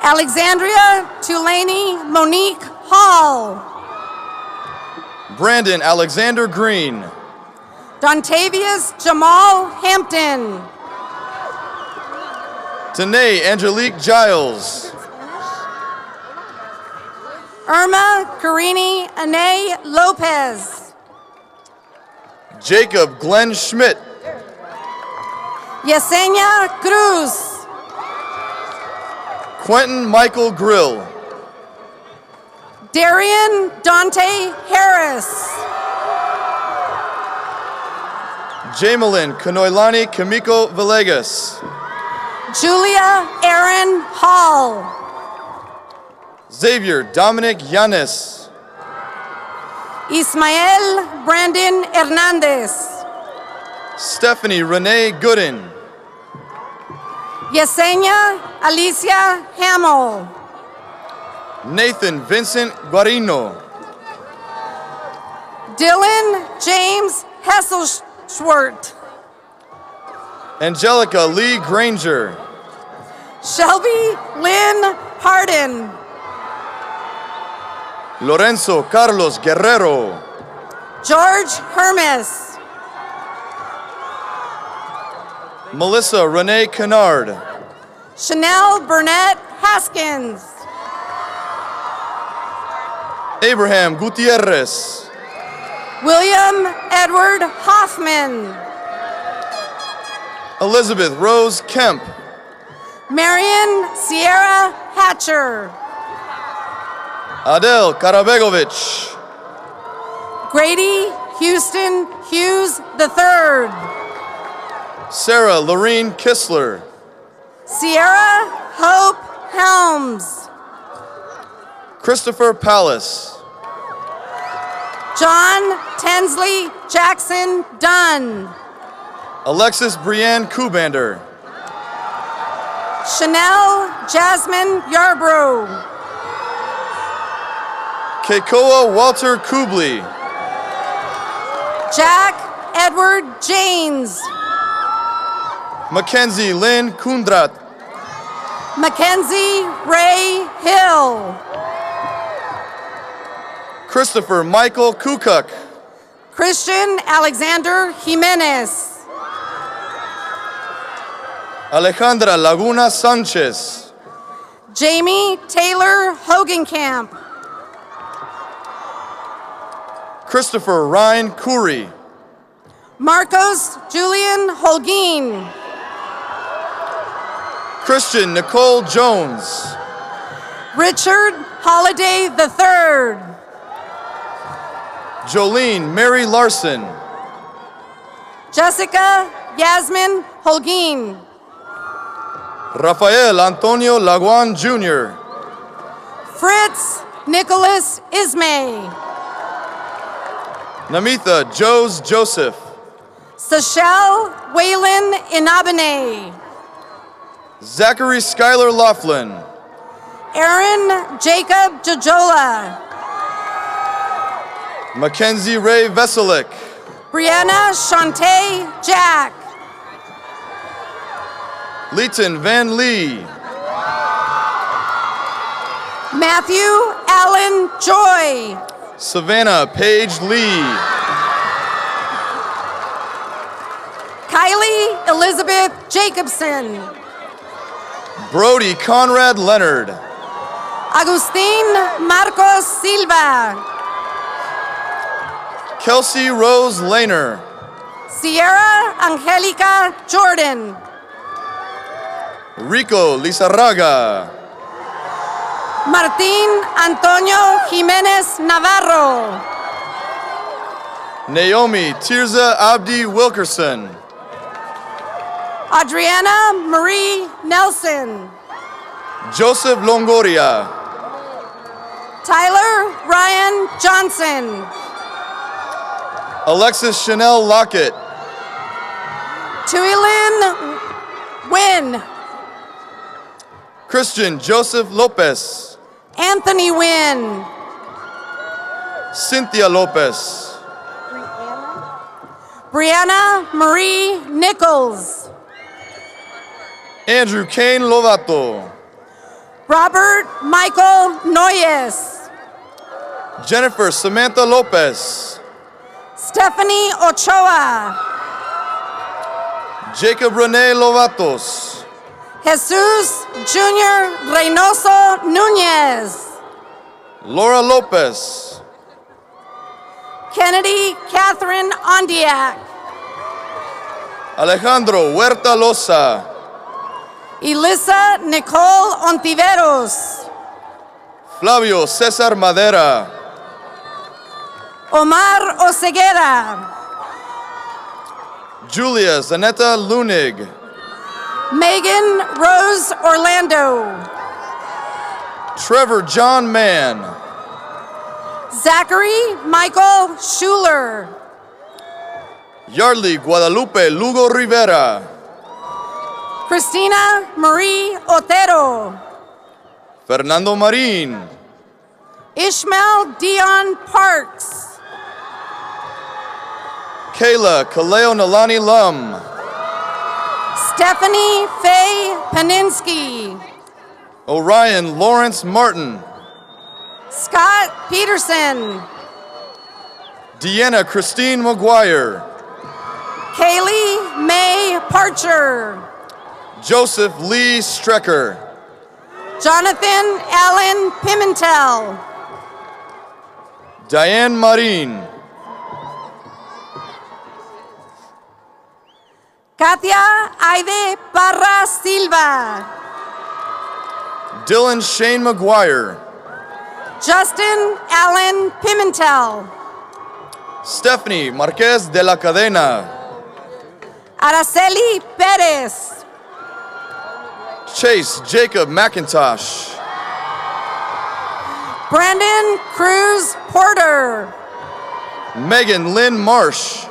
Alexandria Tulaney Monique Hall. Brandon Alexander Green. Dontavius Jamal Hampton. Tanae Angelique Giles. Irma Carini Ane Lopez. Jacob Glenn Schmidt. Yesenia Cruz. Quentin Michael Grill. Darian Dante Harris. Jamelin Kanoilani Kamiko Villegas. Julia Aaron Hall. Xavier Dominic Yanis. Ismael Brandon Hernandez. Stephanie Renee Gooden. Yesenia Alicia Hamill. Nathan Vincent Guarino. Dylan James Hesselschwert. Angelica Lee Granger. Shelby Lynn Harden. Lorenzo Carlos Guerrero. George Hermes. Melissa Renee Kennard. Chanel Burnett Haskins. Abraham Gutierrez. William Edward Hoffman. Elizabeth Rose Kemp. Marion Sierra Hatcher. Adel Karabegovich. Grady Houston Hughes III. Sarah Lorene Kistler. Sierra Hope Helms. Christopher Pallas. John Tensley Jackson Dunn. Alexis Brienne Kubander. Chanel Jasmine Yarbrough. Keikoa Walter Kubley. Jack Edward Janes. Mackenzie Lynn Kundrat. Mackenzie Ray Hill. Christopher Michael Kukuk. Christian Alexander Jimenez. Alejandra Laguna Sanchez. Jamie Taylor Hogenkamp. Christopher Ryan Curry. Marcos Julian Holguin. Christian Nicole Jones. Richard Holiday III. Jolene Mary Larson. Jessica Yasmin Holguin. Rafael Antonio Laguan Jr. Fritz Nicholas Ismay. Namitha Jose Joseph. Sachelle Waylon Inabene. Zachary Schuyler Laughlin. Aaron Jacob Jojola. Mackenzie Ray Veselik. Brianna Shantae Jack. Leighton Van Lee. Matthew Allen Joy. Savannah Paige Lee. Kylie Elizabeth Jacobson. Brody Conrad Leonard. Agustin Marcos Silva. Kelsey Rose Lehner. Sierra Angelica Jordan. Rico Lizarraga. Martín Antonio Jimenez Navarro. Naomi Tirza Abdi Wilkerson. Adriana Marie Nelson. Joseph Longoria. Tyler Ryan Johnson. Alexis Chanel Lockett. Tuilin Wynn. Christian Joseph Lopez. Anthony Wynn. Cynthia Lopez. Brianna Marie Nichols. Andrew Kane Lovato. Robert Michael Noyes. Jennifer Samantha Lopez. Stephanie Ochoa. Jacob Rene Lovatos. Jesus Junior Reynoso Nunez. Laura Lopez. Kennedy Catherine Ondiak. Alejandro Huerta Loza. Elisa Nicole Ontiveros. Flavio Cesar Madera. Omar Oseguera. Julia Zanetta Lunig. Megan Rose Orlando. Trevor John Mann. Zachary Michael Schuler. Yardley Guadalupe Lugo Rivera. Christina Marie Otero. Fernando Marin. Ishmael Dion Parks. Kayla Kaleo Nalani Lum. Stephanie Faye Paninsky. Orion Lawrence Martin. Scott Peterson. Deanna Christine McGuire. Kaylee May Parcher. Joseph Lee Strecker. Jonathan Allen Pimentel. Diane Marin. Katia Aide Parra Silva. Dylan Shane McGuire. Justin Allen Pimentel. Stephanie Marquez de la Cadena. Araceli Perez. Chase Jacob McIntosh. Brandon Cruz Porter. Megan Lynn Marsh.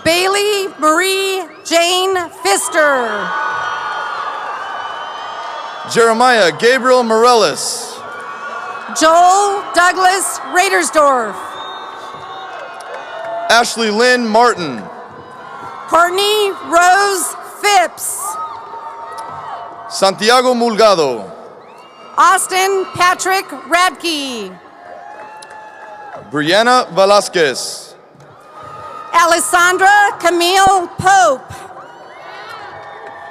Bailey Marie Jane Pfister. Jeremiah Gabriel Morellis. Joel Douglas Radersdorf. Ashley Lynn Martin. Courtney Rose Phipps. Santiago Mulgado. Austin Patrick Radke. Brianna Velasquez. Alessandra Camille Pope.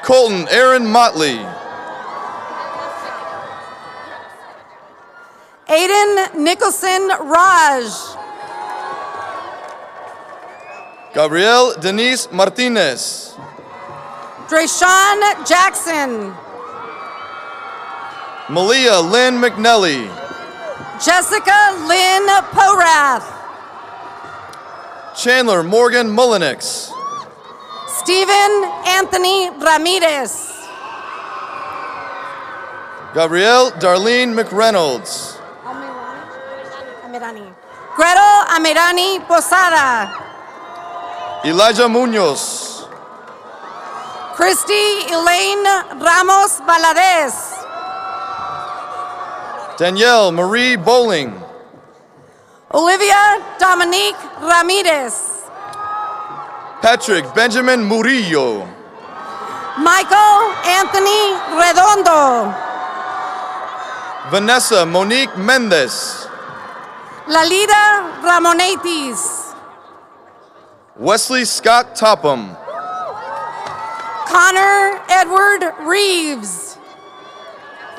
Colton Aaron Motley. Aiden Nicholson Raj. Gabrielle Denise Martinez. Drayshawn Jackson. Malia Lynn McNelly. Jessica Lynn Porath. Chandler Morgan Mullenix. Stephen Anthony Ramirez. Gabrielle Darlene McReynolds. Gretel Amirani Posada. Elijah Munoz. Christy Elaine Ramos Valadez. Danielle Marie Bowling. Olivia Dominique Ramirez. Patrick Benjamin Murillo. Michael Anthony Redondo. Vanessa Monique Mendez. Lalita Ramonetis. Wesley Scott Topham. Connor Edward Reeves.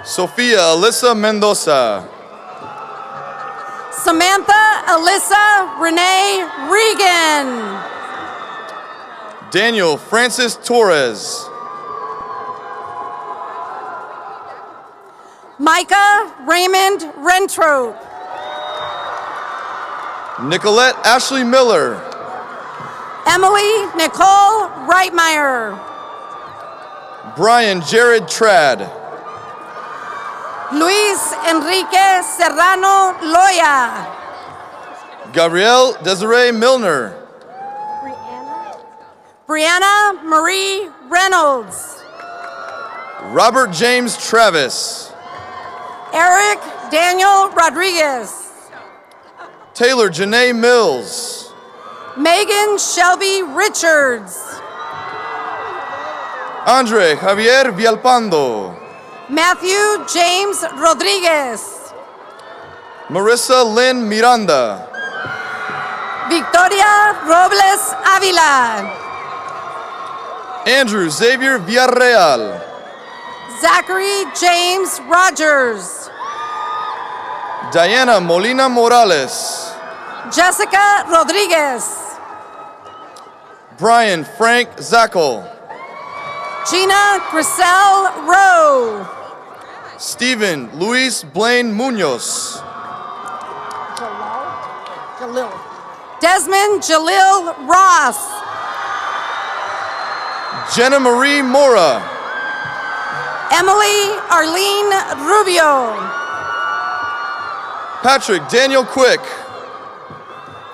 Sophia Alyssa Mendoza. Samantha Alyssa Renee Regan. Daniel Francis Torres. Micah Raymond Rentrope. Nicolette Ashley Miller. Emily Nicole Reitmeyer. Brian Jared Trad. Luis Enrique Serrano Loya. Gabrielle Desiree Milner. Brianna Marie Reynolds. Robert James Travis. Eric Daniel Rodriguez. Taylor Janae Mills. Megan Shelby Richards. Andre Javier Villalpando. Matthew James Rodriguez. Marissa Lynn Miranda. Victoria Robles Avila. Andrew Xavier Villarreal. Zachary James Rogers. Diana Molina Morales. Jessica Rodriguez. Brian Frank Zackel. Gina Griselle Rowe. Stephen Luis Blaine Munoz. Desmond Jalil Ross. Jenna Marie Mora. Emily Arlene Rubio. Patrick Daniel Quick.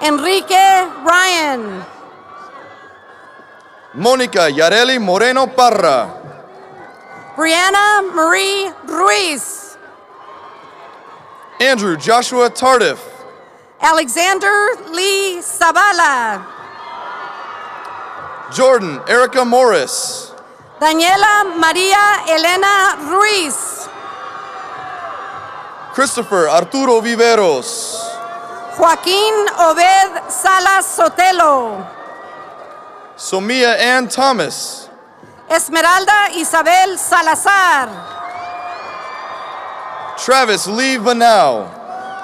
Enrique Ryan. Mónica Yareli Moreno Parra. Brianna Marie Ruiz. Andrew Joshua Tardif. Alexander Lee Zavala. Jordan Erica Morris. Daniela Maria Elena Ruiz. Christopher Arturo Viveros. Joaquín Obed Salas Sotelo. Somia Ann Thomas. Esmeralda Isabel Salazar. Travis Lee Vanau.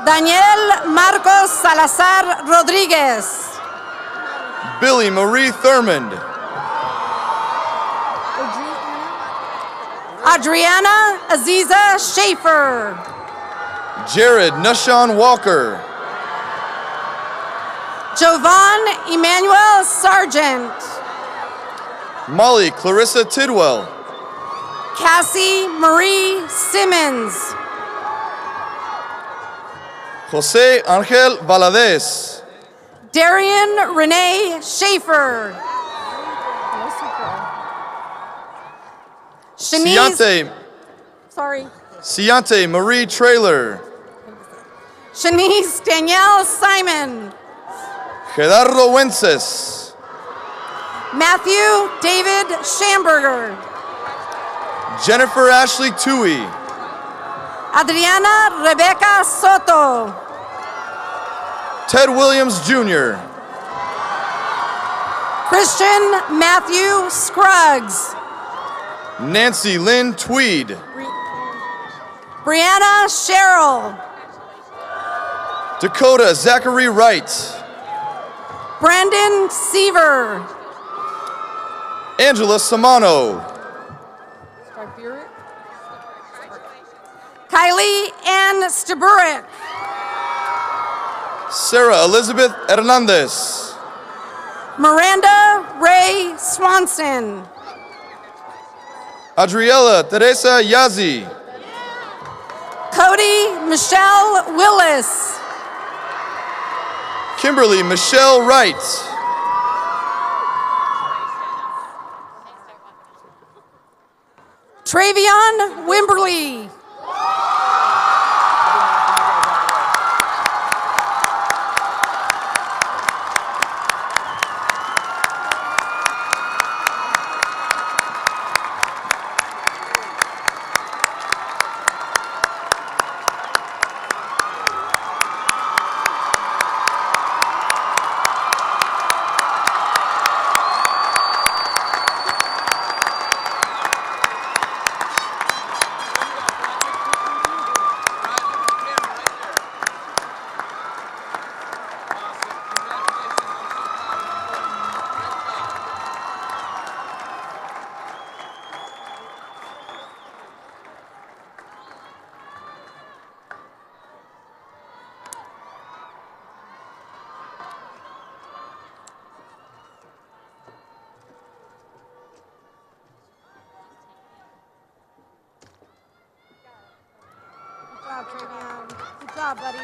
Daniel Marcos Salazar Rodriguez. Billy Marie Thurmond. Adriana Aziza Schaefer. Jared Nushan Walker. Jovan Emmanuel Sargent. Molly Clarissa Tidwell. Cassie Marie Simmons. Jose Angel Valadez. Darian Renee Schaefer. Shanice, Ciante Marie Trailer. Shanice Danielle Simon. Gerardo Wences. Matthew David Schamberger. Jennifer Ashley Tui. Adriana Rebecca Soto. Ted Williams Jr. Christian Matthew Scruggs. Nancy Lynn Tweed. Brianna Sherrill. Dakota Zachary Wright. Brandon Seaver. Angela Samano. Kylie Ann Staburek. Sarah Elizabeth Hernandez. Miranda Ray Swanson. Adriela Teresa Yazi. Cody Michelle Willis. Kimberly Michelle Wright. Travion Wimberly. Travion. Good job, buddy.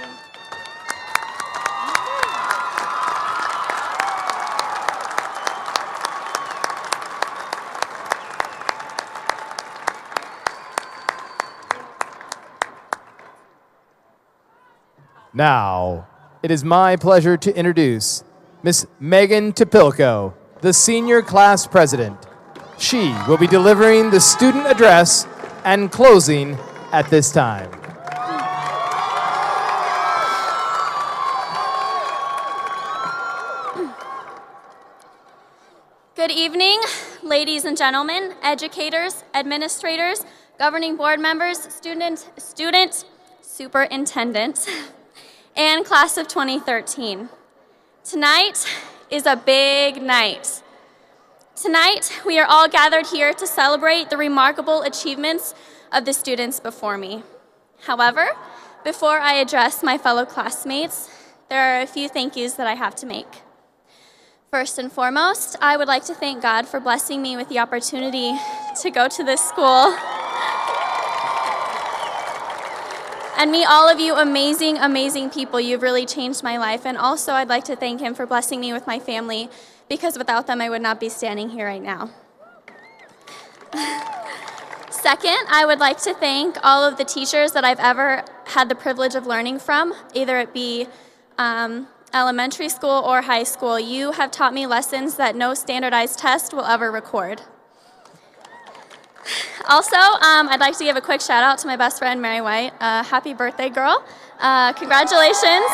Now, it is my pleasure to introduce Miss Megan Topilko, the senior class president. She will be delivering the student address and closing at this time. Good evening, ladies and gentlemen, educators, administrators, governing board members, student superintendents, and class of 2013. Tonight is a big night. Tonight, we are all gathered here to celebrate the remarkable achievements of the students before me. However, before I address my fellow classmates, there are a few thank yous that I have to make. First and foremost, I would like to thank God for blessing me with the opportunity to go to this school and meet all of you amazing, amazing people. You've really changed my life. And also, I'd like to thank Him for blessing me with my family, because without them, I would not be standing here right now. Second, I would like to thank all of the teachers that I've ever had the privilege of learning from, either it be elementary school or high school. You have taught me lessons that no standardized test will ever record. Also, I'd like to give a quick shout out to my best friend, Mary White. Happy birthday, girl. Congratulations.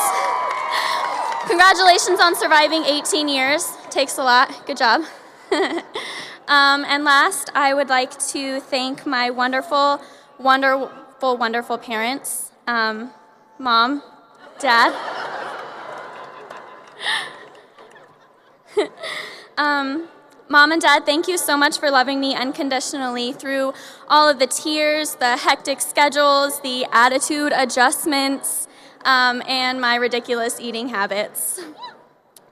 Congratulations on surviving 18 years. Takes a lot. Good job. And last, I would like to thank my wonderful, wonderful, wonderful parents, Mom, Dad. Mom and Dad, thank you so much for loving me unconditionally through all of the tears, the hectic schedules, the attitude adjustments, and my ridiculous eating habits.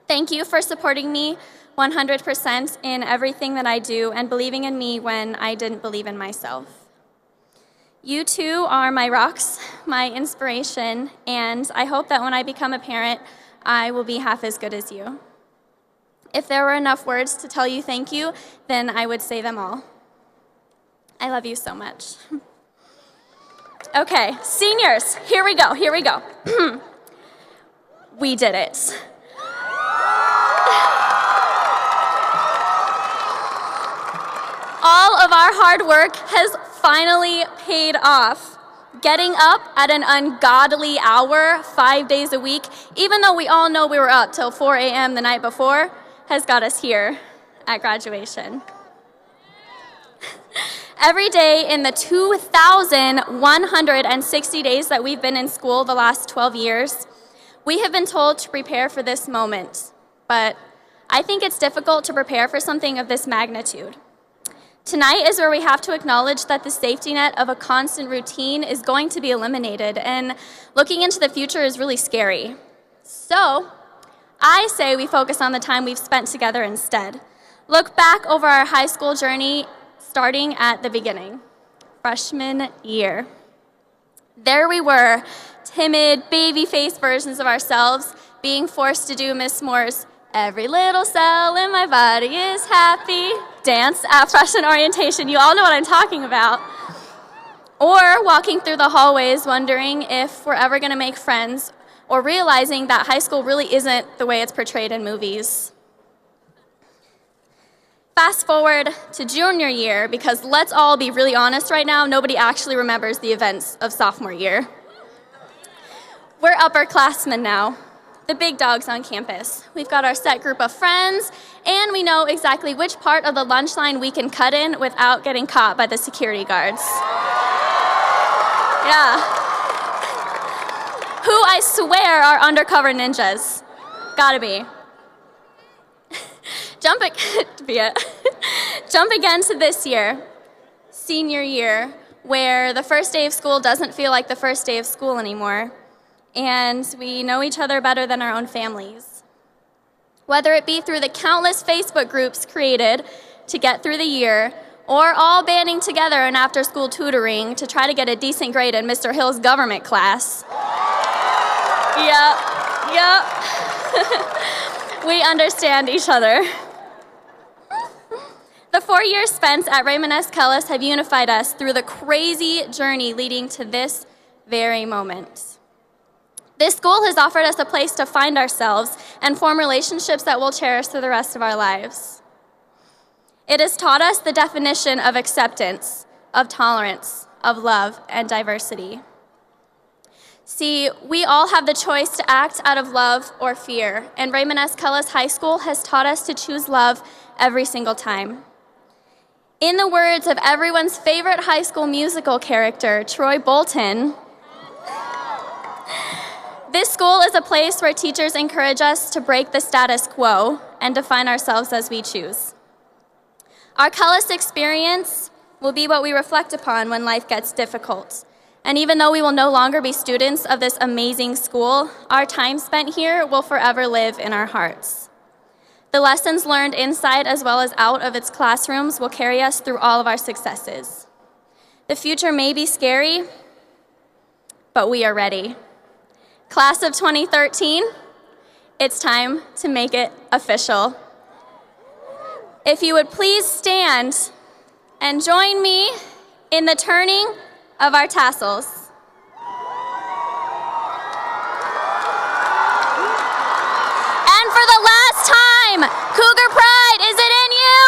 Thank you for supporting me 100% in everything that I do and believing in me when I didn't believe in myself. You two are my rocks, my inspiration, and I hope that when I become a parent, I will be half as good as you. If there were enough words to tell you thank you, then I would say them all. I love you so much. Okay, seniors, here we go. We did it. All of our hard work has finally paid off. Getting up at an ungodly hour 5 days a week, even though we all know we were up till 4 a.m. the night before, has got us here at graduation. Every day in the 2,160 days that we've been in school the last 12 years, we have been told to prepare for this moment. But I think it's difficult to prepare for something of this magnitude. Tonight is where we have to acknowledge that the safety net of a constant routine is going to be eliminated, and looking into the future is really scary. So, I say we focus on the time we've spent together instead. Look back over our high school journey, starting at the beginning, freshman year. There we were, timid, baby-faced versions of ourselves, being forced to do Miss Moore's "Every little cell in my body is happy" dance at freshman orientation. You all know what I'm talking about. Or walking through the hallways wondering if we're ever going to make friends, or realizing that high school really isn't the way it's portrayed in movies. Fast forward to junior year, because let's all be really honest right now, nobody actually remembers the events of sophomore year. We're upperclassmen now, the big dogs on campus. We've got our set group of friends, and we know exactly which part of the lunch line we can cut in without getting caught by the security guards. Yeah. Who I swear are undercover ninjas. Gotta be. Jump again to this year, senior year, where the first day of school doesn't feel like the first day of school anymore, and we know each other better than our own families. Whether it be through the countless Facebook groups created to get through the year, or all banding together in after-school tutoring to try to get a decent grade in Mr. Hill's government class. Yep. We understand each other. The 4 years spent at Raymond S. Kellis have unified us through the crazy journey leading to this very moment. This school has offered us a place to find ourselves and form relationships that we'll cherish through the rest of our lives. It has taught us the definition of acceptance, of tolerance, of love, and diversity. See, we all have the choice to act out of love or fear, and Raymond S. Kellis High School has taught us to choose love every single time. In the words of everyone's favorite high school musical character, Troy Bolton, this school is a place where teachers encourage us to break the status quo and define ourselves as we choose. Our Kellis experience will be what we reflect upon when life gets difficult. And even though we will no longer be students of this amazing school, our time spent here will forever live in our hearts. The lessons learned inside as well as out of its classrooms will carry us through all of our successes. The future may be scary, but we are ready. Class of 2013, it's time to make it official. If you would please stand and join me in the turning of our tassels. And for the last time, Cougar Pride, is it in you?